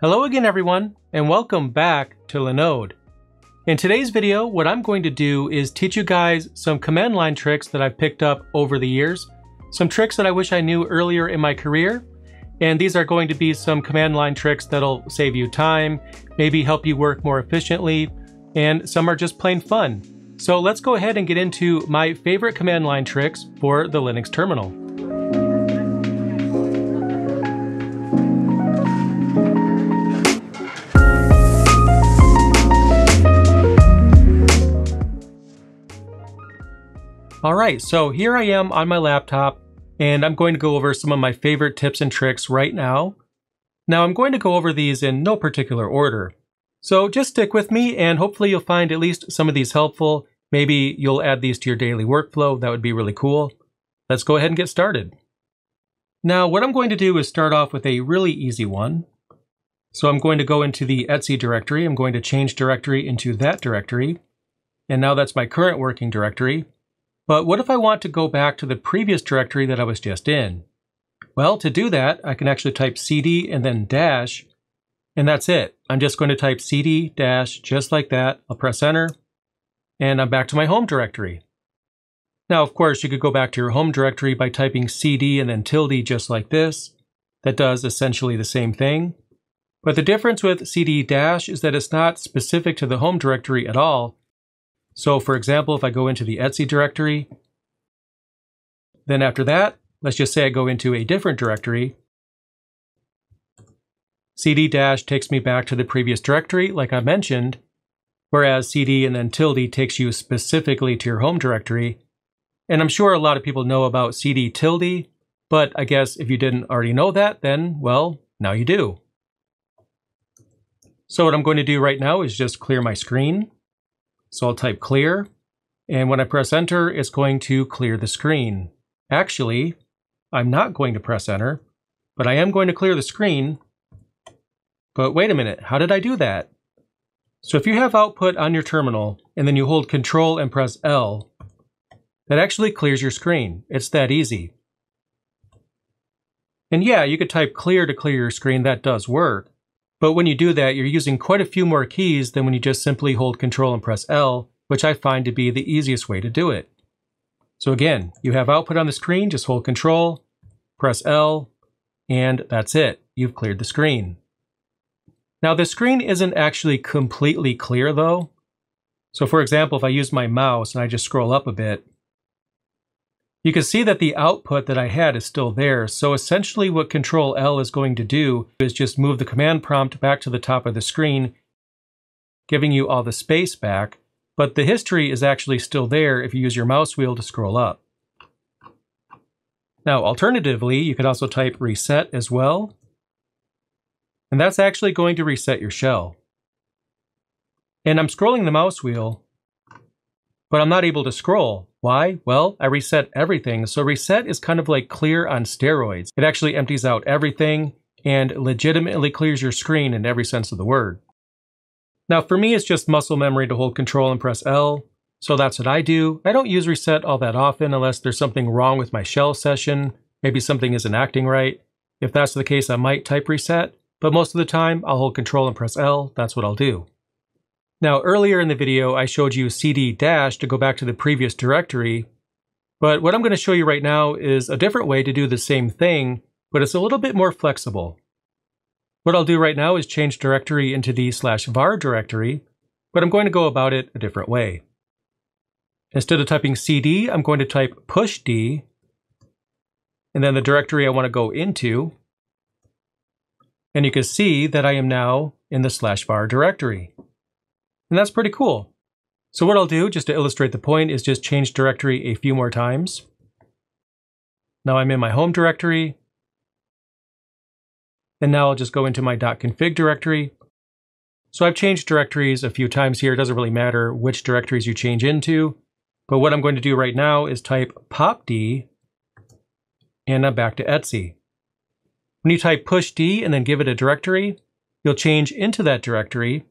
Hello again everyone, and welcome back to Linode. In today's video, what I'm going to do is teach you guys some command line tricks that I've picked up over the years, some tricks that I wish I knew earlier in my career, and these are going to be some command line tricks that'll save you time, maybe help you work more efficiently, and some are just plain fun. So let's go ahead and get into my favorite command line tricks for the Linux terminal. Alright, so here I am on my laptop, and I'm going to go over some of my favorite tips and tricks right now. Now I'm going to go over these in no particular order. So just stick with me and hopefully you'll find at least some of these helpful. Maybe you'll add these to your daily workflow. That would be really cool. Let's go ahead and get started. Now what I'm going to do is start off with a really easy one. So I'm going to go into the etc directory. I'm going to change directory into that directory. And now that's my current working directory. But what if I want to go back to the previous directory that I was just in? Well, to do that, I can actually type cd and then dash, and that's it. I'm just going to type cd dash just like that. I'll press enter, and I'm back to my home directory. Now, of course, you could go back to your home directory by typing cd and then tilde just like this. That does essentially the same thing. But the difference with cd dash is that it's not specific to the home directory at all. So for example, if I go into the etc directory, then after that, let's just say I go into a different directory, cd dash takes me back to the previous directory, like I mentioned, whereas cd and then tilde takes you specifically to your home directory. And I'm sure a lot of people know about cd tilde, but I guess if you didn't already know that, then, well, now you do. So what I'm going to do right now is just clear my screen. So I'll type clear, and when I press enter, it's going to clear the screen. Actually, I'm not going to press enter, but I am going to clear the screen. But wait a minute, how did I do that? So if you have output on your terminal, and then you hold Control and press L, that actually clears your screen. It's that easy. And yeah, you could type clear to clear your screen, that does work. But when you do that, you're using quite a few more keys than when you just simply hold Control and press L, which I find to be the easiest way to do it. So again, you have output on the screen, just hold Control, press L, and that's it. You've cleared the screen. Now the screen isn't actually completely clear though. So for example, if I use my mouse and I just scroll up a bit, you can see that the output that I had is still there. So essentially what Control L is going to do is just move the command prompt back to the top of the screen, giving you all the space back, but the history is actually still there if you use your mouse wheel to scroll up. Now, alternatively, you could also type reset as well, and that's actually going to reset your shell. And I'm scrolling the mouse wheel, but I'm not able to scroll. Why? Well, I reset everything. So reset is kind of like clear on steroids. It actually empties out everything and legitimately clears your screen in every sense of the word. Now for me, it's just muscle memory to hold Control and press L. So that's what I do. I don't use reset all that often unless there's something wrong with my shell session. Maybe something isn't acting right. If that's the case, I might type reset, but most of the time I'll hold Control and press L. That's what I'll do. Now, earlier in the video, I showed you cd dash to go back to the previous directory, but what I'm going to show you right now is a different way to do the same thing, but it's a little bit more flexible. What I'll do right now is change directory into the /var directory, but I'm going to go about it a different way. Instead of typing cd, I'm going to type pushd, and then the directory I want to go into, and you can see that I am now in the /var directory. And that's pretty cool. So what I'll do, just to illustrate the point, is just change directory a few more times. Now I'm in my home directory. And now I'll just go into my .config directory. So I've changed directories a few times here. It doesn't really matter which directories you change into. But what I'm going to do right now is type popd, and I'm back to etc. When you type pushd and then give it a directory, you'll change into that directory.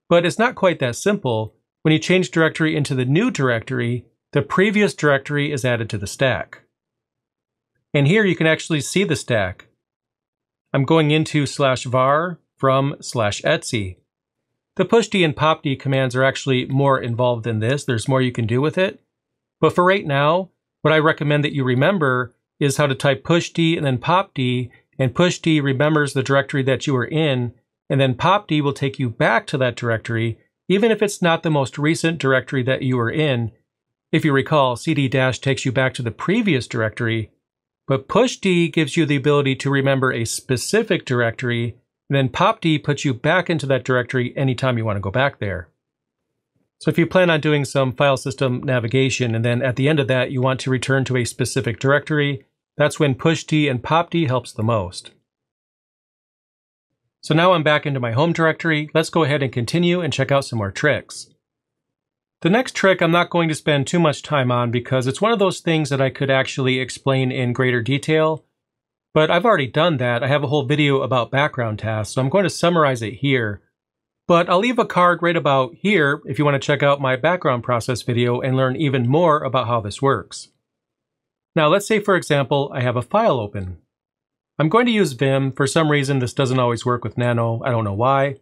But it's not quite that simple. When you change directory into the new directory, the previous directory is added to the stack. And here you can actually see the stack. I'm going into /var from/etc. The pushd and popd commands are actually more involved than this. There's more you can do with it. But for right now, what I recommend that you remember is how to type pushd and then popd, and pushd remembers the directory that you are in, and then popd will take you back to that directory, even if it's not the most recent directory that you are in. If you recall, cd- takes you back to the previous directory, but pushd gives you the ability to remember a specific directory, and then popd puts you back into that directory anytime you want to go back there. So if you plan on doing some file system navigation, and then at the end of that you want to return to a specific directory, that's when pushd and popd helps the most. So now I'm back into my home directory. Let's go ahead and continue and check out some more tricks. The next trick I'm not going to spend too much time on because it's one of those things that I could actually explain in greater detail, but I've already done that. I have a whole video about background tasks, so I'm going to summarize it here. But I'll leave a card right about here if you want to check out my background process video and learn even more about how this works. Now let's say, for example, I have a file open. I'm going to use Vim. For some reason this doesn't always work with Nano, I don't know why.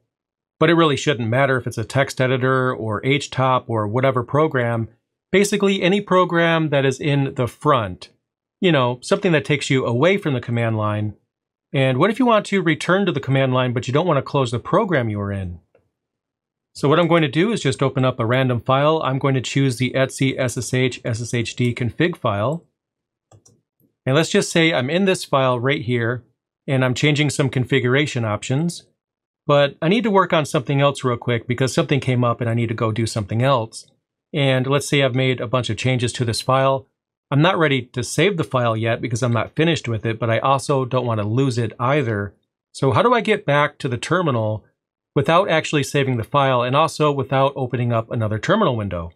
But it really shouldn't matter if it's a text editor or htop or whatever program. Basically any program that is in the front. You know, something that takes you away from the command line. And what if you want to return to the command line but you don't want to close the program you are in? So what I'm going to do is just open up a random file. I'm going to choose the etc ssh sshd config file. And let's just say I'm in this file right here and I'm changing some configuration options. But I need to work on something else real quick because something came up and I need to go do something else. And let's say I've made a bunch of changes to this file. I'm not ready to save the file yet because I'm not finished with it, but I also don't want to lose it either. So how do I get back to the terminal without actually saving the file and also without opening up another terminal window?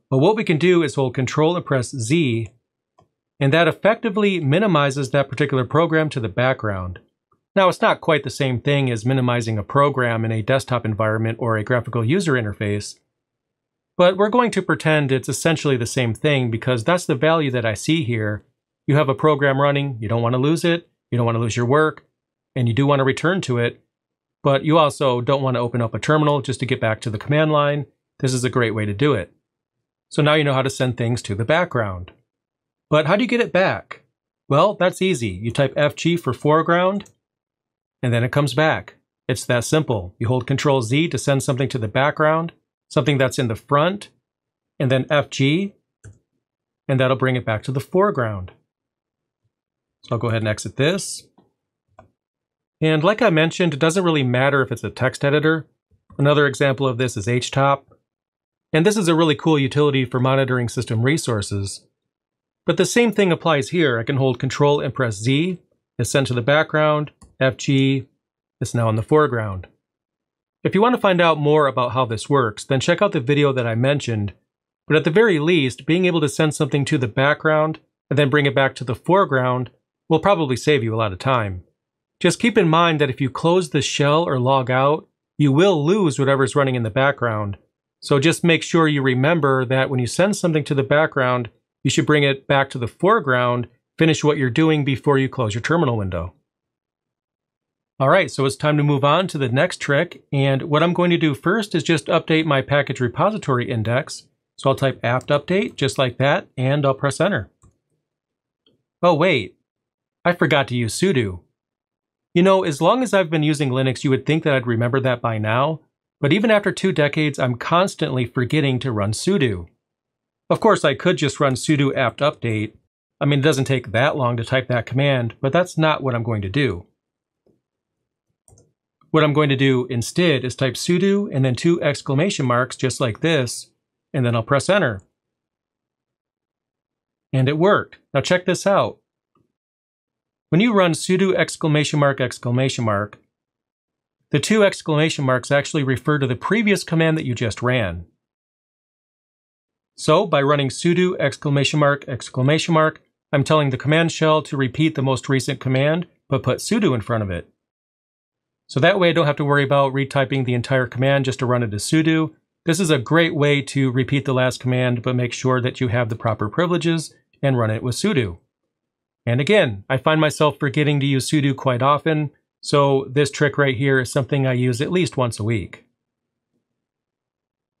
Well, what we can do is hold Control and press Z, and that effectively minimizes that particular program to the background. Now, it's not quite the same thing as minimizing a program in a desktop environment or a graphical user interface, but we're going to pretend it's essentially the same thing because that's the value that I see here. You have a program running, you don't want to lose it, you don't want to lose your work, and you do want to return to it, but you also don't want to open up a terminal just to get back to the command line. This is a great way to do it. So now you know how to send things to the background. But how do you get it back? Well, that's easy. You type FG for foreground, and then it comes back. It's that simple. You hold Control Z to send something to the background, something that's in the front, and then FG, and that'll bring it back to the foreground. So I'll go ahead and exit this. And like I mentioned, it doesn't really matter if it's a text editor. Another example of this is htop. And this is a really cool utility for monitoring system resources. But the same thing applies here. I can hold Control and press Z. It's sent to the background. FG is now in the foreground. If you want to find out more about how this works, then check out the video that I mentioned. But at the very least, being able to send something to the background and then bring it back to the foreground will probably save you a lot of time. Just keep in mind that if you close the shell or log out, you will lose whatever's running in the background. So just make sure you remember that when you send something to the background, you should bring it back to the foreground, finish what you're doing before you close your terminal window. Alright, so it's time to move on to the next trick, and what I'm going to do first is just update my package repository index. So I'll type apt update, just like that, and I'll press enter. Oh wait, I forgot to use sudo. You know, as long as I've been using Linux, you would think that I'd remember that by now, but even after 2 decades, I'm constantly forgetting to run sudo. Of course, I could just run sudo apt update. I mean, it doesn't take that long to type that command, but that's not what I'm going to do. What I'm going to do instead is type sudo and then 2 exclamation marks just like this, and then I'll press enter. And it worked. Now check this out. When you run sudo exclamation mark, the 2 exclamation marks actually refer to the previous command that you just ran. So by running sudo exclamation mark, I'm telling the command shell to repeat the most recent command, but put sudo in front of it. So that way I don't have to worry about retyping the entire command just to run it as sudo. This is a great way to repeat the last command, but make sure that you have the proper privileges and run it with sudo. And again, I find myself forgetting to use sudo quite often, So this trick right here is something I use at least once a week.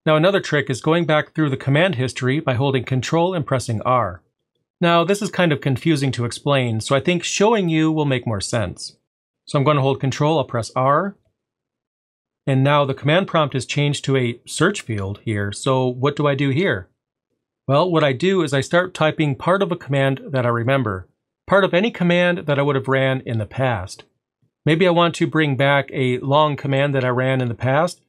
Now another trick is going back through the command history by holding Control and pressing R. Now this is kind of confusing to explain, so I think showing you will make more sense. So I'm going to hold Control, I'll press R, and now the command prompt is changed to a search field here. So what do I do here? Well, what I do is I start typing part of a command that I remember, part of any command that I would have ran in the past. Maybe I want to bring back a long command that I ran in the past,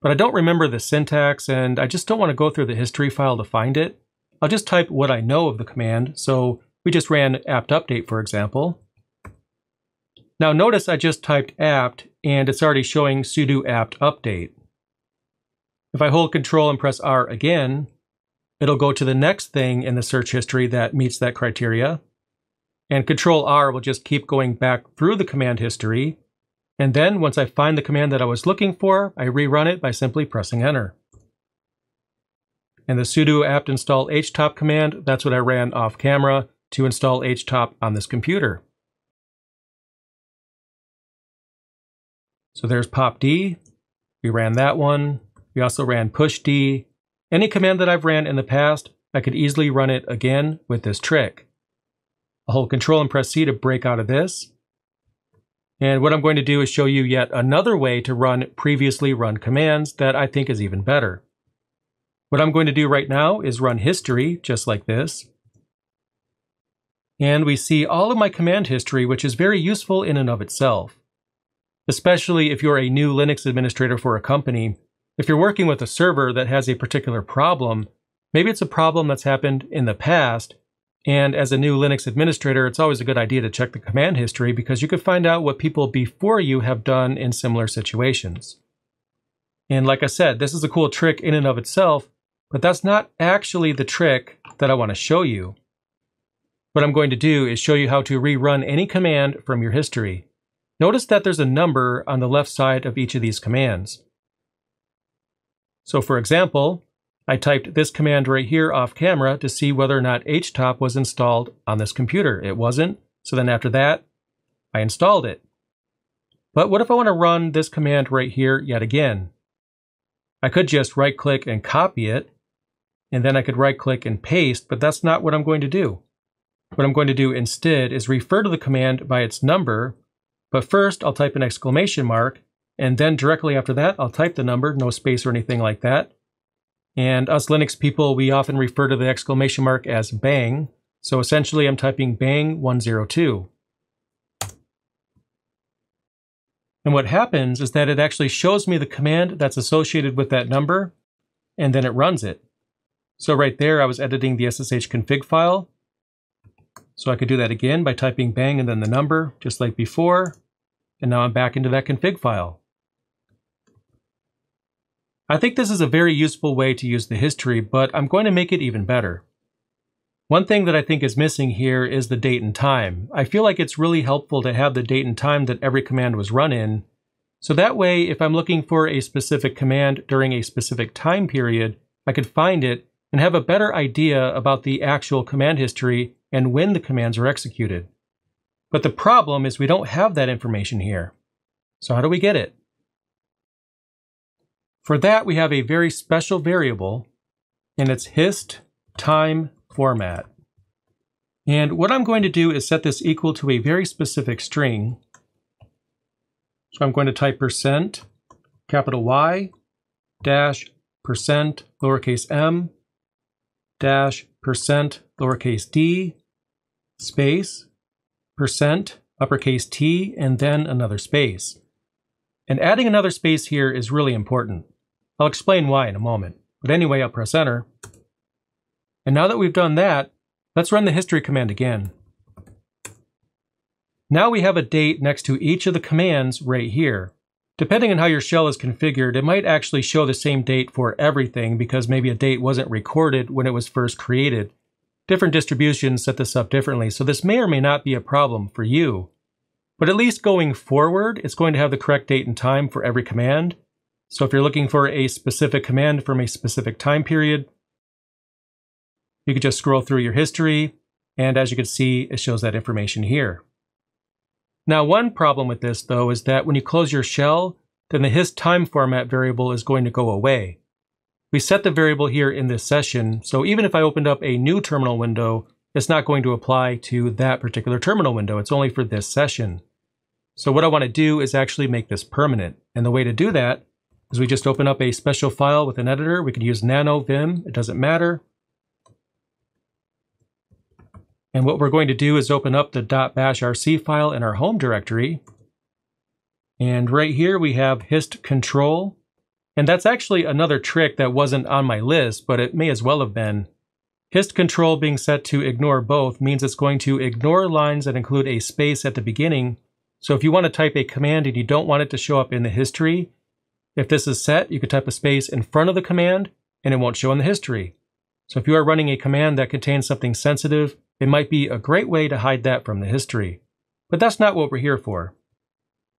but I don't remember the syntax and I just don't want to go through the history file to find it. I'll just type what I know of the command. So we just ran apt update, for example. Now notice I just typed apt and it's already showing sudo apt update. If I hold Control and press R again, it'll go to the next thing in the search history that meets that criteria. And Control R will just keep going back through the command history. And then once I find the command that I was looking for, I rerun it by simply pressing Enter. And the sudo apt install htop command, that's what I ran off camera to install htop on this computer. So there's popd, we ran that one. We also ran pushd. Any command that I've ran in the past, I could easily run it again with this trick. I'll hold Control and press C to break out of this. And what I'm going to do is show you yet another way to run previously run commands that I think is even better. What I'm going to do right now is run history, just like this. And we see all of my command history, which is very useful in and of itself. Especially if you're a new Linux administrator for a company. If you're working with a server that has a particular problem, maybe it's a problem that's happened in the past, and as a new Linux administrator, it's always a good idea to check the command history because you could find out what people before you have done in similar situations. And like I said, this is a cool trick in and of itself, but that's not actually the trick that I want to show you. What I'm going to do is show you how to rerun any command from your history. Notice that there's a number on the left side of each of these commands. So for example, I typed this command right here off camera to see whether or not htop was installed on this computer. It wasn't, so then after that, I installed it. But what if I want to run this command right here yet again? I could just right-click and copy it, and then I could right-click and paste, but that's not what I'm going to do. What I'm going to do instead is refer to the command by its number, but first I'll type an exclamation mark, and then directly after that, I'll type the number, no space or anything like that. And us Linux people, we often refer to the exclamation mark as bang. So essentially, I'm typing bang 102. And what happens is that it actually shows me the command that's associated with that number, and then it runs it. So right there, I was editing the SSH config file. So I could do that again by typing bang and then the number, just like before. And now I'm back into that config file. I think this is a very useful way to use the history, but I'm going to make it even better. One thing that I think is missing here is the date and time. I feel like it's really helpful to have the date and time that every command was run in. So that way, if I'm looking for a specific command during a specific time period, I could find it and have a better idea about the actual command history and when the commands were executed. But the problem is we don't have that information here. So how do we get it? For that, we have a very special variable, and it's hist time format. And what I'm going to do is set this equal to a very specific string. So I'm going to type %, capital Y, dash, %, lowercase m, dash, %, lowercase d, space, %, uppercase T, and then another space. And adding another space here is really important. I'll explain why in a moment. But anyway, I'll press Enter. And now that we've done that, let's run the history command again. Now we have a date next to each of the commands right here. Depending on how your shell is configured, it might actually show the same date for everything because maybe a date wasn't recorded when it was first created. Different distributions set this up differently, so this may or may not be a problem for you. But at least going forward, it's going to have the correct date and time for every command. So if you're looking for a specific command from a specific time period, you could just scroll through your history, and as you can see, it shows that information here. Now, one problem with this, though, is that when you close your shell, then the hist time format variable is going to go away. We set the variable here in this session, so even if I opened up a new terminal window, it's not going to apply to that particular terminal window. It's only for this session. So what I want to do is actually make this permanent. And the way to do that is we just open up a special file with an editor. We could use nano, vim, it doesn't matter. And what we're going to do is open up the .bashrc file in our home directory. And right here we have hist control. And that's actually another trick that wasn't on my list, but it may as well have been. Hist control being set to ignore both means it's going to ignore lines that include a space at the beginning. So if you want to type a command and you don't want it to show up in the history, if this is set, you could type a space in front of the command and it won't show in the history. So if you are running a command that contains something sensitive, it might be a great way to hide that from the history. But that's not what we're here for.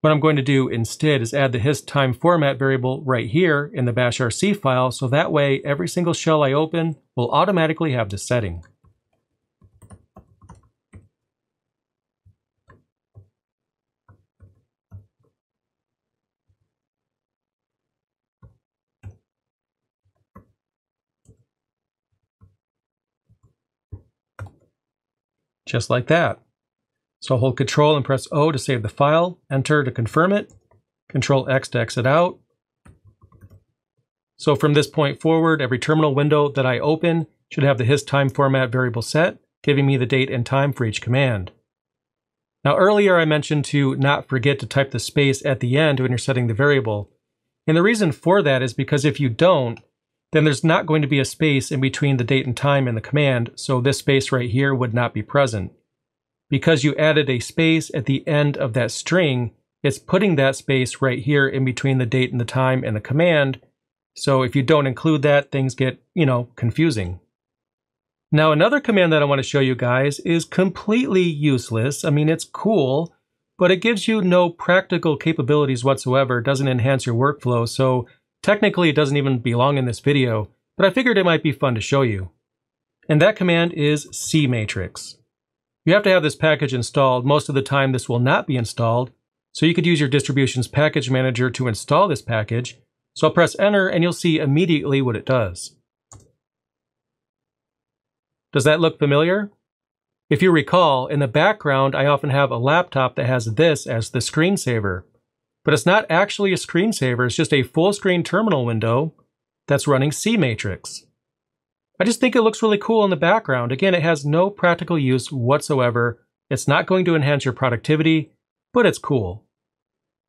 What I'm going to do instead is add the hist time format variable right here in the bashrc file, so that way every single shell I open will automatically have this setting. Just like that. So I'll hold Control and press O to save the file, Enter to confirm it, Control X to exit out. So from this point forward, every terminal window that I open should have the hist time format variable set, giving me the date and time for each command. Now earlier I mentioned to not forget to type the space at the end when you're setting the variable. And the reason for that is because if you don't, then there's not going to be a space in between the date and time and the command, so this space right here would not be present. Because you added a space at the end of that string, it's putting that space right here in between the date and the time and the command. So if you don't include that, things get, confusing. Now another command that I want to show you guys is completely useless. I mean, it's cool, but it gives you no practical capabilities whatsoever. It doesn't enhance your workflow, so technically it doesn't even belong in this video, but I figured it might be fun to show you. And that command is cmatrix. You have to have this package installed. Most of the time this will not be installed, so you could use your distribution's package manager to install this package. So I'll press enter and you'll see immediately what it does. Does that look familiar? If you recall, in the background I often have a laptop that has this as the screensaver. But it's not actually a screensaver, it's just a full screen terminal window that's running cmatrix. I just think it looks really cool in the background. Again, it has no practical use whatsoever. It's not going to enhance your productivity, but it's cool.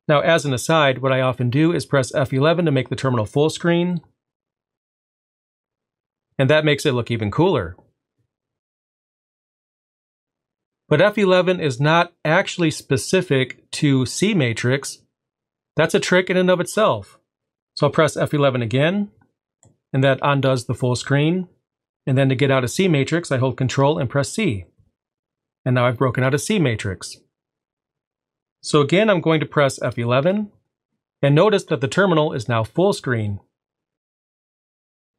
Now, as an aside, what I often do is press F11 to make the terminal full screen. And that makes it look even cooler. But F11 is not actually specific to cmatrix. That's a trick in and of itself. So I'll press F11 again, and that undoes the full screen. And then to get out of cmatrix, I hold Control and press C. And now I've broken out of cmatrix. So again, I'm going to press F11, and notice that the terminal is now full screen.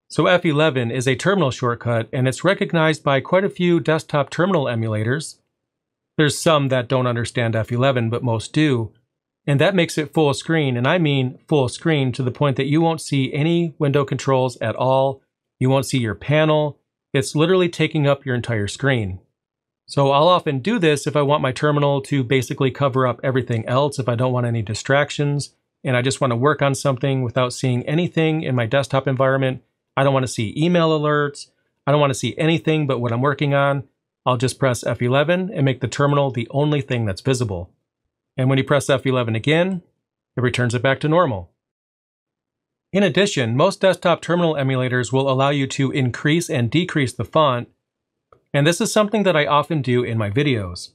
So F11 is a terminal shortcut, and it's recognized by quite a few desktop terminal emulators. There's some that don't understand F11, but most do. And that makes it full screen, and I mean full screen to the point that you won't see any window controls at all. You won't see your panel. It's literally taking up your entire screen. So I'll often do this if I want my terminal to basically cover up everything else, if I don't want any distractions, and I just want to work on something without seeing anything in my desktop environment. I don't want to see email alerts. I don't want to see anything but what I'm working on. I'll just press F11 and make the terminal the only thing that's visible. And when you press F11 again, it returns it back to normal. In addition, most desktop terminal emulators will allow you to increase and decrease the font, and this is something that I often do in my videos.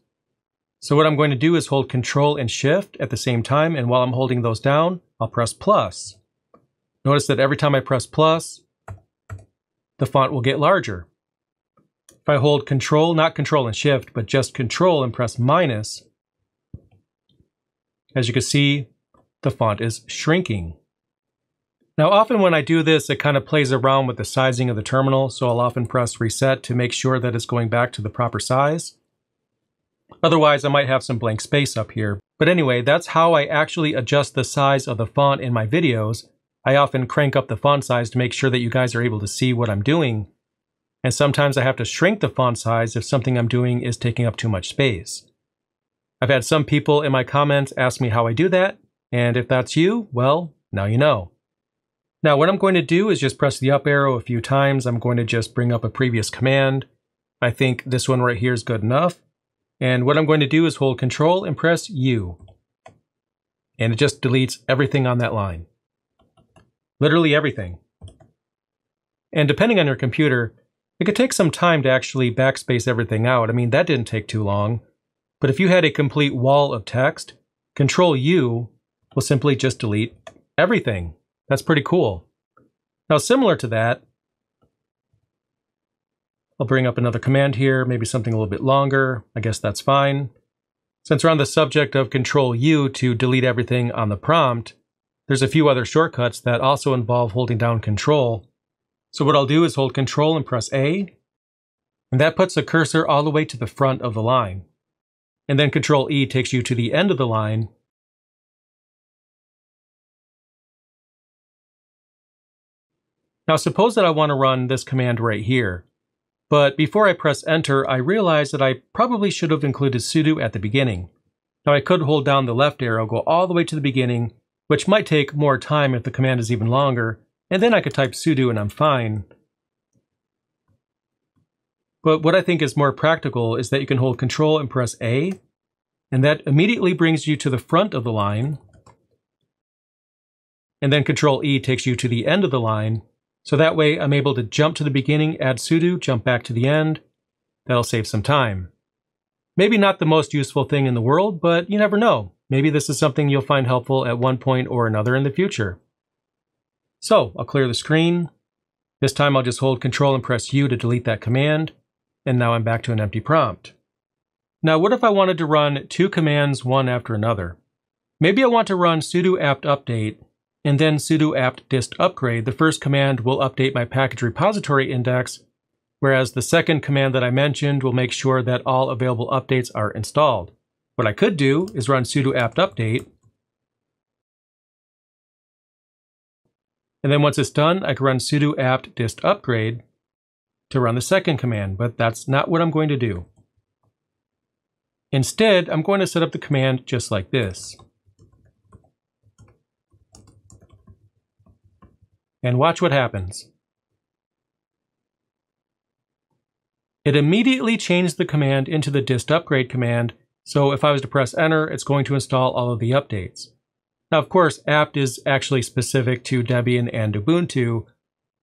So what I'm going to do is hold Control and Shift at the same time, and while I'm holding those down, I'll press plus. Notice that every time I press plus, the font will get larger. If I hold Control, not Control and Shift, but just Control and press minus, as you can see, the font is shrinking. Now often when I do this, it kind of plays around with the sizing of the terminal, so I'll often press reset to make sure that it's going back to the proper size. Otherwise, I might have some blank space up here. But anyway, that's how I actually adjust the size of the font in my videos. I often crank up the font size to make sure that you guys are able to see what I'm doing. And sometimes I have to shrink the font size if something I'm doing is taking up too much space. I've had some people in my comments ask me how I do that, and if that's you, well, now you know. Now what I'm going to do is just press the up arrow a few times. I'm going to just bring up a previous command. I think this one right here is good enough. And what I'm going to do is hold Control and press U. And it just deletes everything on that line. Literally everything. And depending on your computer, it could take some time to actually backspace everything out. I mean, that didn't take too long. But if you had a complete wall of text, Control U will simply just delete everything. That's pretty cool. Now, similar to that, I'll bring up another command here, maybe something a little bit longer. I guess that's fine. Since we're on the subject of Control U to delete everything on the prompt, there's a few other shortcuts that also involve holding down Control. So what I'll do is hold Control and press A, and that puts the cursor all the way to the front of the line. And then Control E takes you to the end of the line. Now suppose that I want to run this command right here. But before I press enter, I realized that I probably should have included sudo at the beginning. Now I could hold down the left arrow, go all the way to the beginning, which might take more time if the command is even longer, and then I could type sudo and I'm fine. But what I think is more practical is that you can hold Control and press A, and that immediately brings you to the front of the line, and then Control E takes you to the end of the line. So that way I'm able to jump to the beginning, add sudo, jump back to the end. That'll save some time. Maybe not the most useful thing in the world, but you never know. Maybe this is something you'll find helpful at one point or another in the future. So I'll clear the screen. This time I'll just hold Control and press U to delete that command. And now I'm back to an empty prompt. Now what if I wanted to run two commands one after another? Maybe I want to run sudo apt update and then sudo apt dist upgrade. The first command will update my package repository index, whereas the second command that I mentioned will make sure that all available updates are installed. What I could do is run sudo apt update, and then once it's done, I can run sudo apt dist upgrade to run the second command, but that's not what I'm going to do. Instead, I'm going to set up the command just like this. And watch what happens. It immediately changed the command into the dist upgrade command, so if I was to press enter, it's going to install all of the updates. Now, of course, apt is actually specific to Debian and Ubuntu,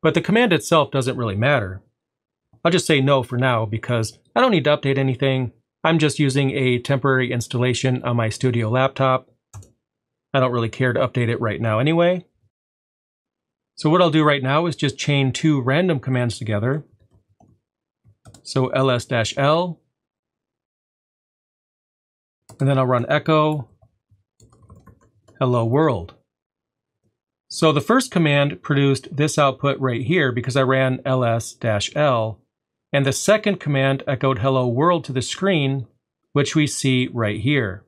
but the command itself doesn't really matter. I'll just say no for now because I don't need to update anything. I'm just using a temporary installation on my studio laptop. I don't really care to update it right now anyway. So what I'll do right now is just chain two random commands together. So ls-l, and then I'll run echo hello world. So the first command produced this output right here because I ran ls-l, and the second command echoed hello world to the screen, which we see right here.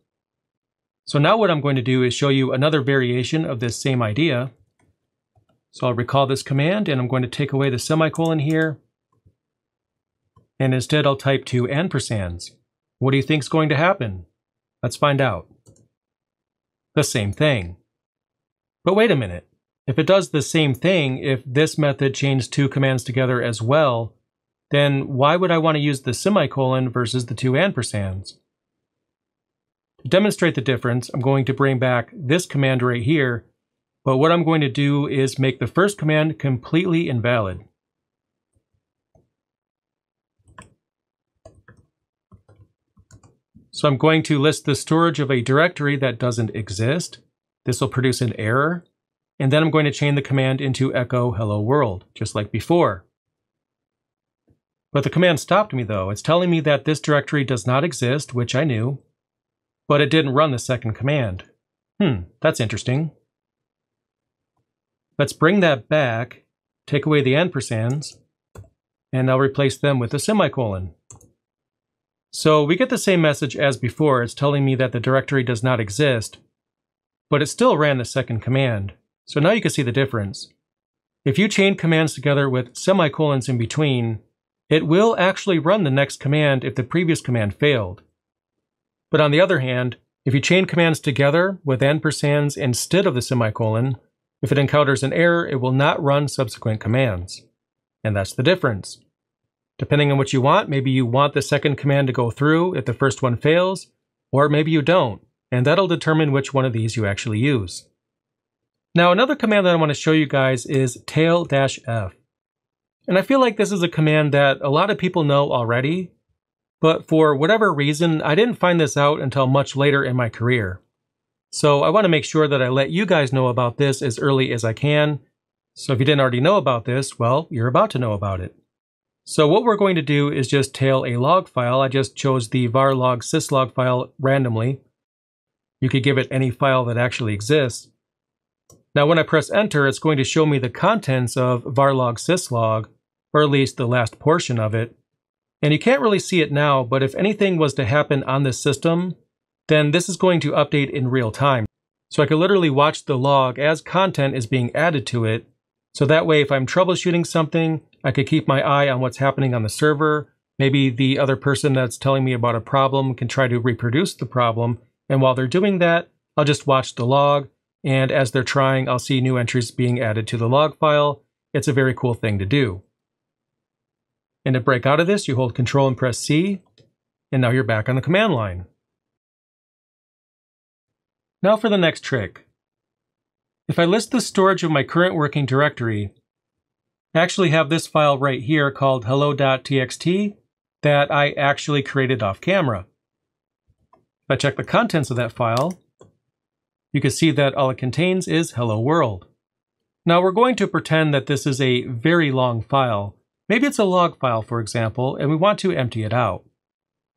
So now what I'm going to do is show you another variation of this same idea. So I'll recall this command, and I'm going to take away the semicolon here. And instead, I'll type two ampersands. What do you think is going to happen? Let's find out. The same thing. But wait a minute. If it does the same thing, if this method chains two commands together as well, then why would I want to use the semicolon versus the two ampersands? To demonstrate the difference, I'm going to bring back this command right here. But what I'm going to do is make the first command completely invalid. So I'm going to list the storage of a directory that doesn't exist. This will produce an error. And then I'm going to chain the command into echo hello world, just like before. But the command stopped me though. It's telling me that this directory does not exist, which I knew, but it didn't run the second command. That's interesting. Let's bring that back, take away the ampersands, and I'll replace them with a semicolon. So we get the same message as before. It's telling me that the directory does not exist, but it still ran the second command. So now you can see the difference. If you chain commands together with semicolons in between, it will actually run the next command if the previous command failed. But on the other hand, if you chain commands together with ampersands instead of the semicolon, if it encounters an error, it will not run subsequent commands. And that's the difference. Depending on what you want, maybe you want the second command to go through if the first one fails, or maybe you don't, and that'll determine which one of these you actually use. Now, another command that I want to show you guys is tail-f. And I feel like this is a command that a lot of people know already, but for whatever reason, I didn't find this out until much later in my career. So I want to make sure that I let you guys know about this as early as I can. So if you didn't already know about this, well, you're about to know about it. So what we're going to do is just tail a log file. I just chose the var log syslog file randomly. You could give it any file that actually exists. Now when I press enter, it's going to show me the contents of var log syslog, or at least the last portion of it. And you can't really see it now, but if anything was to happen on this system, then this is going to update in real time. So I could literally watch the log as content is being added to it. So that way, if I'm troubleshooting something, I could keep my eye on what's happening on the server. Maybe the other person that's telling me about a problem can try to reproduce the problem. And while they're doing that, I'll just watch the log. And as they're trying, I'll see new entries being added to the log file. It's a very cool thing to do. And to break out of this, you hold Control and press C. And now you're back on the command line. Now for the next trick. If I list the storage of my current working directory, I actually have this file right here called hello.txt that I actually created off camera. If I check the contents of that file, you can see that all it contains is hello world. Now we're going to pretend that this is a very long file. Maybe it's a log file, for example, and we want to empty it out.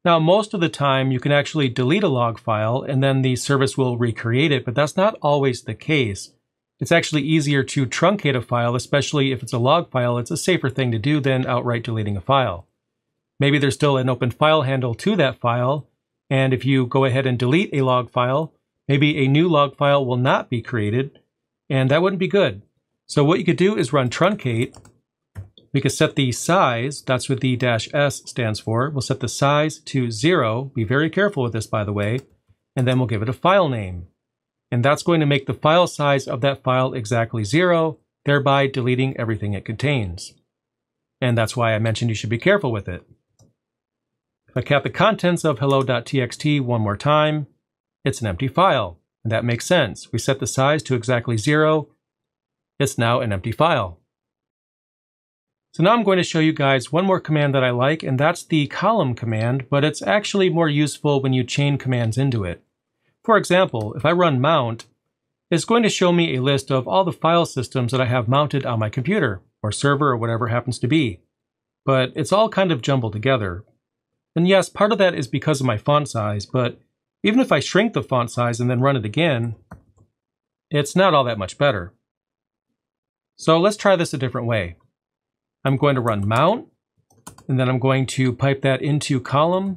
Now, most of the time, you can actually delete a log file and then the service will recreate it, but that's not always the case. It's actually easier to truncate a file, especially if it's a log file. It's a safer thing to do than outright deleting a file. Maybe there's still an open file handle to that file, and if you go ahead and delete a log file, maybe a new log file will not be created, and that wouldn't be good. So what you could do is run truncate. We could set the size, that's what the -s stands for. We'll set the size to 0. Be very careful with this, by the way. And then we'll give it a file name. And that's going to make the file size of that file exactly 0, thereby deleting everything it contains. And that's why I mentioned you should be careful with it. If I cap the contents of hello.txt one more time, it's an empty file. And that makes sense. We set the size to exactly 0. It's now an empty file. So now I'm going to show you guys one more command that I like, and that's the column command, but it's actually more useful when you chain commands into it. For example, if I run mount, it's going to show me a list of all the file systems that I have mounted on my computer, or server, or whatever it happens to be. But it's all kind of jumbled together. And yes, part of that is because of my font size, but even if I shrink the font size and then run it again, it's not all that much better. So let's try this a different way. I'm going to run mount, and then I'm going to pipe that into column-t.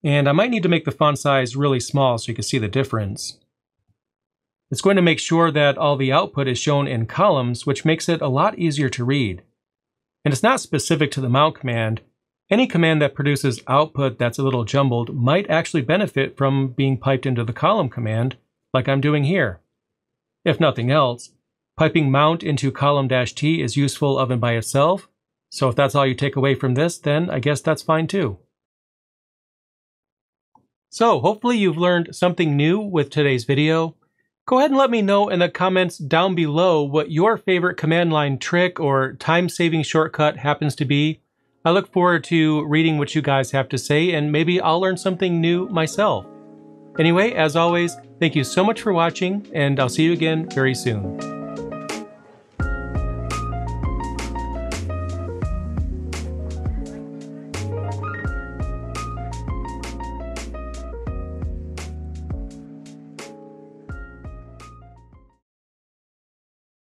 And I might need to make the font size really small so you can see the difference. It's going to make sure that all the output is shown in columns, which makes it a lot easier to read. And it's not specific to the mount command. Any command that produces output that's a little jumbled might actually benefit from being piped into the column command, like I'm doing here. If nothing else, piping mount into column-t is useful of and by itself, so if that's all you take away from this, then I guess that's fine too. So hopefully you've learned something new with today's video. Go ahead and let me know in the comments down below what your favorite command line trick or time-saving shortcut happens to be. I look forward to reading what you guys have to say, and maybe I'll learn something new myself. Anyway, as always, thank you so much for watching, and I'll see you again very soon.